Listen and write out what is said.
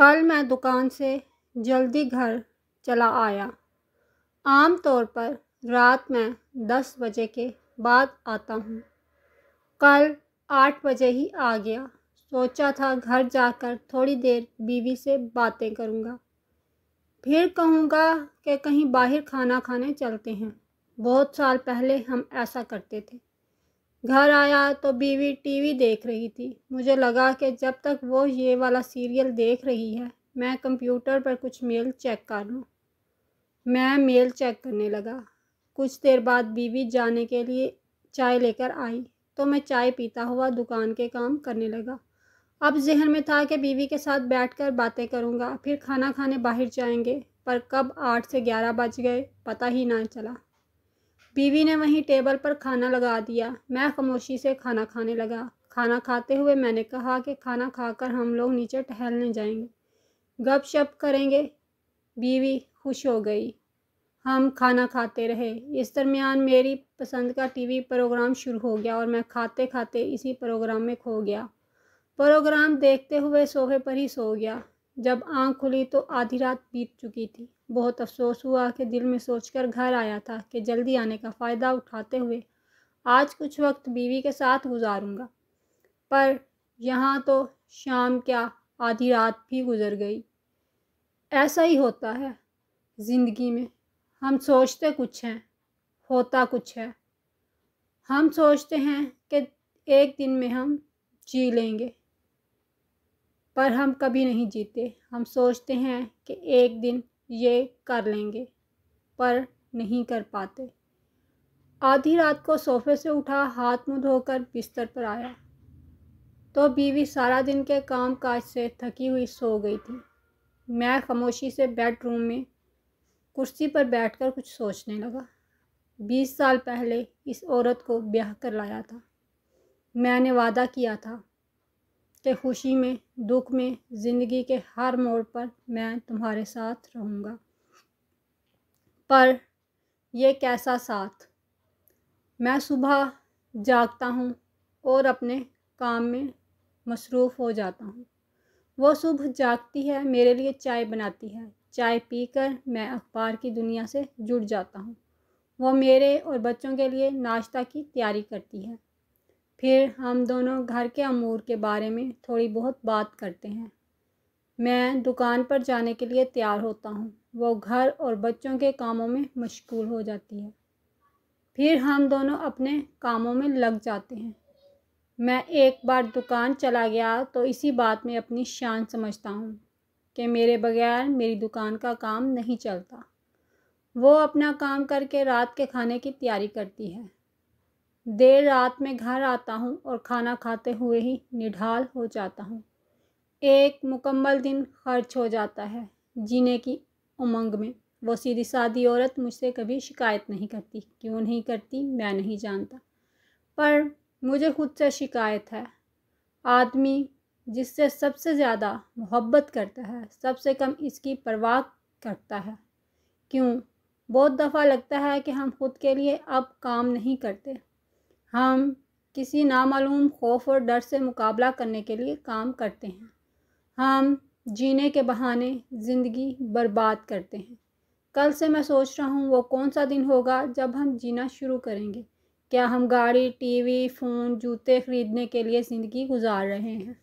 कल मैं दुकान से जल्दी घर चला आया। आम तौर पर रात में 10 बजे के बाद आता हूँ। कल 8 बजे ही आ गया। सोचा था घर जाकर थोड़ी देर बीवी से बातें करूँगा, फिर कहूँगा कि कहीं बाहर खाना खाने चलते हैं। बहुत साल पहले हम ऐसा करते थे। घर आया तो बीवी टीवी देख रही थी। मुझे लगा कि जब तक वो ये वाला सीरियल देख रही है, मैं कंप्यूटर पर कुछ मेल चेक कर लूँ। मैं मेल चेक करने लगा। कुछ देर बाद बीवी जाने के लिए चाय लेकर आई तो मैं चाय पीता हुआ दुकान के काम करने लगा। अब ज़हन में था कि बीवी के साथ बैठकर बातें करूँगा, फिर खाना खाने बाहर जाएंगे, पर कब 8 से 11 बज गए पता ही ना चला। बीवी ने वहीं टेबल पर खाना लगा दिया। मैं खामोशी से खाना खाने लगा। खाना खाते हुए मैंने कहा कि खाना खाकर हम लोग नीचे टहलने जाएंगे, गपशप करेंगे। बीवी खुश हो गई। हम खाना खाते रहे। इस दरमियान मेरी पसंद का टीवी प्रोग्राम शुरू हो गया और मैं खाते खाते इसी प्रोग्राम में खो गया। प्रोग्राम देखते हुए सोफे पर ही सो गया। जब आंख खुली तो आधी रात बीत चुकी थी। बहुत अफसोस हुआ कि दिल में सोचकर घर आया था कि जल्दी आने का फ़ायदा उठाते हुए आज कुछ वक्त बीवी के साथ गुजारूंगा, पर यहाँ तो शाम क्या आधी रात भी गुजर गई। ऐसा ही होता है ज़िंदगी में। हम सोचते कुछ हैं, होता कुछ है। हम सोचते हैं कि एक दिन में हम जी लेंगे, पर हम कभी नहीं जीते। हम सोचते हैं कि एक दिन ये कर लेंगे, पर नहीं कर पाते। आधी रात को सोफे से उठा, हाथ मुंह धोकर बिस्तर पर आया तो बीवी सारा दिन के काम काज से थकी हुई सो गई थी। मैं खामोशी से बेडरूम में कुर्सी पर बैठकर कुछ सोचने लगा। 20 साल पहले इस औरत को ब्याह कर लाया था। मैंने वादा किया था कि खुशी में, दुख में, ज़िंदगी के हर मोड़ पर मैं तुम्हारे साथ रहूँगा। पर यह कैसा साथ। मैं सुबह जागता हूँ और अपने काम में मसरूफ़ हो जाता हूँ। वो सुबह जागती है, मेरे लिए चाय बनाती है। चाय पीकर मैं अखबार की दुनिया से जुड़ जाता हूँ। वो मेरे और बच्चों के लिए नाश्ता की तैयारी करती है। फिर हम दोनों घर के अमूर के बारे में थोड़ी बहुत बात करते हैं। मैं दुकान पर जाने के लिए तैयार होता हूँ। वो घर और बच्चों के कामों में मशगूल हो जाती है। फिर हम दोनों अपने कामों में लग जाते हैं। मैं एक बार दुकान चला गया तो इसी बात में अपनी शान समझता हूँ कि मेरे बगैर मेरी दुकान का काम नहीं चलता। वो अपना काम करके रात के खाने की तैयारी करती है। देर रात में घर आता हूँ और खाना खाते हुए ही निढाल हो जाता हूँ। एक मुकम्मल दिन खर्च हो जाता है जीने की उमंग में। वो सीधी सादी औरत मुझसे कभी शिकायत नहीं करती। क्यों नहीं करती मैं नहीं जानता, पर मुझे खुद से शिकायत है। आदमी जिससे सबसे ज़्यादा मोहब्बत करता है, सबसे कम इसकी परवाह करता है। क्यों? बहुत दफ़ा लगता है कि हम खुद के लिए अब काम नहीं करते। हम किसी नामालूम खौफ और डर से मुकाबला करने के लिए काम करते हैं। हम जीने के बहाने ज़िंदगी बर्बाद करते हैं। कल से मैं सोच रहा हूँ वो कौन सा दिन होगा जब हम जीना शुरू करेंगे। क्या हम गाड़ी, टीवी, फ़ोन, जूते ख़रीदने के लिए ज़िंदगी गुजार रहे हैं?